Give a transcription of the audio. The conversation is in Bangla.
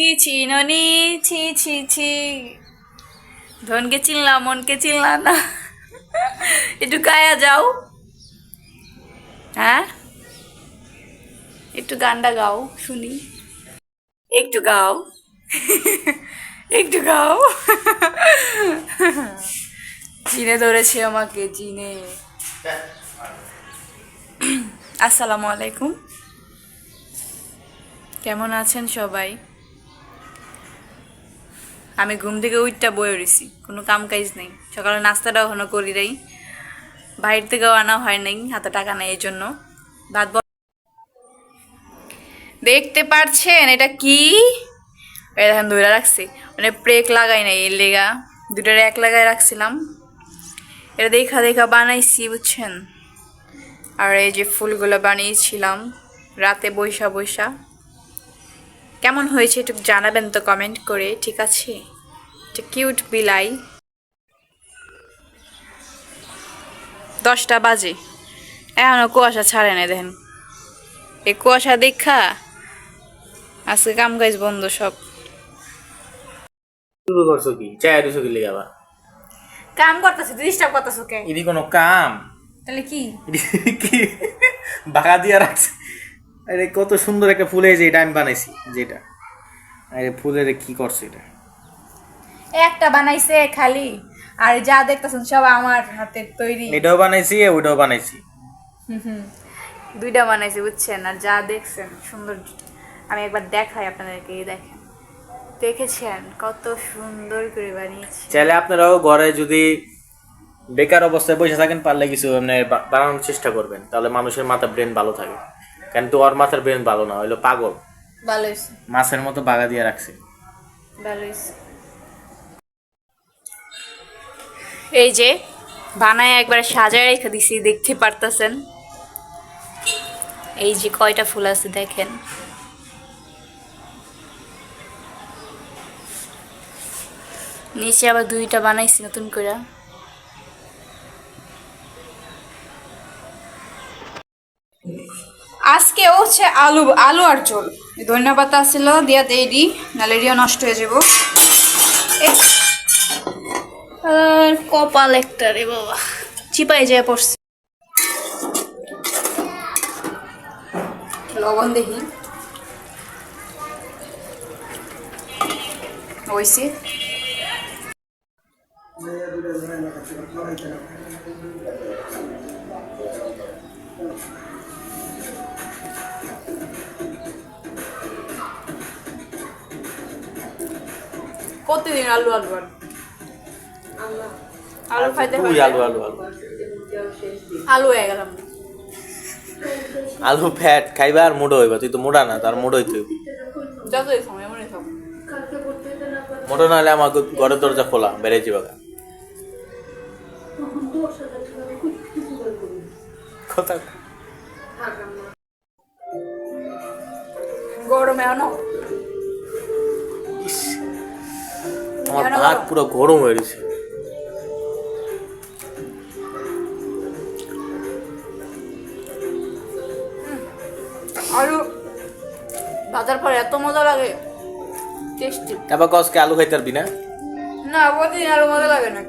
ছি ছি ননি, ছি ছি ছি। ধনকে চিনলাম, মনকে চিনলাম না। একটু গায়া যাও। হ্যাঁ, একটু গানটা গাও শুনি। একটু গাও, একটু গাও। চিনে ধরেছে আমাকে, চিনে। আসসালামু আলাইকুম, কেমন আছেন সবাই? আমি ঘুম থেকে উঠটা বয়ে রয়েছি, কোনো কাম কাজ নেই। সকালে নাস্তাটাও এখনো করি নাই, বাইরে থেকেও আনা হয় নাই, হাতে টাকা নেই, এই জন্য ভাত দেখতে পারছেন এটা কি? এখন ধরে রাখছি, মানে ব্রেক লাগাই নাই, এর লেগা দুটার এক লাগাই রাখছিলাম। এটা দেখা দেখা বানাইছি, বুঝছেন। আর এই যে ফুলগুলো বানিয়েছিলাম রাতে বৈশা বৈশা। কেমন হয়েছে একটু জানাবেন তো কমেন্ট করে, ঠিক আছে? এটা কিউট বিলাই। 10টা বাজে, এখনো কুয়াশা ছাড়ে নাই, দেখেন। এই কুয়াশা দেখা আজকে কাম কাজ বন্ধ সব। শুরু করছো কি? চায়ের দিছো কি লেগে আবার? কাম করতেছি, ডিস্টার্ব করতেছো কে? এটি কোনো কাম? তাহলে কি? কি বাঁকা দিয়া রাখছে? আরে কত সুন্দর একটা ফুল, এই যে এটা আমি বানাইছি, যেটা। আরে ফুলের কি করছে এটা? একটা বানাইছে খালি, আর যা দেখতেছেন সব আমার হাতের তৈরি। এটাও বানাইছি, ওইটাও বানাইছি। দুইটা বানাইছি, বুঝছেন। আর যা দেখছেন সুন্দর, আমি একবার দেখাই আপনাদেরকে, এই দেখেন। দেখেছেন কত সুন্দর করে বানিয়েছি? চাইলে আপনারাও ঘরে যদি বেকার অবস্থায় বসে থাকেন, পারলে কিছু মানে বানানোর চেষ্টা করবেন, তাহলে মানুষের মাথা ব্রেন ভালো থাকে। কিন্তু ওর মাথার ব্রেন ভালো না, হইলো পাগল। ভালো হয়েছে, মাছের মতো বাগা দিয়ে রাখছে। ভালো হয়েছে। এই যে বানায় একবার সাজায় রেখে দিছি, দেখতে পারতেছেন। এই যে কয়টা ফুল আছে দেখেন। নিচে আবার 2টা বানাইছি নতুন করে। আজকে হচ্ছে আলু আলু আর ঝোল। ধনিয়া পাতা ছিল দিয়া দেই, নাহলে এরিয়া নষ্ট হয়ে যাব। আর কপাল একটা রে বাবা, চিপাই যায় পড়ছে। লবণ দেখি হইছে। প্রতিদিন আলু আলু আলু আলু খাইতে তুই খাইতে আলু আলু আলু আলু হয়ে গেলাম। আলু ফ্যাট খাইবা আর মোটা হইবা। তুই তো মোটা না, তার মোটা হইতে হইবে। যতই সময় মনে থাক, মোটা না হলে আমার ঘরের দরজা খোলা, বেড়ে যাবে। কথা গরমে আনো। আমার ভাত পুরো গরম হয়ে গেছে। আলু ভাজার পর এত মজা লাগে, টেস্টি। তারপর কসকে আলু খাইতে পারবি না? না, প্রতিদিন আলু মজা লাগে না।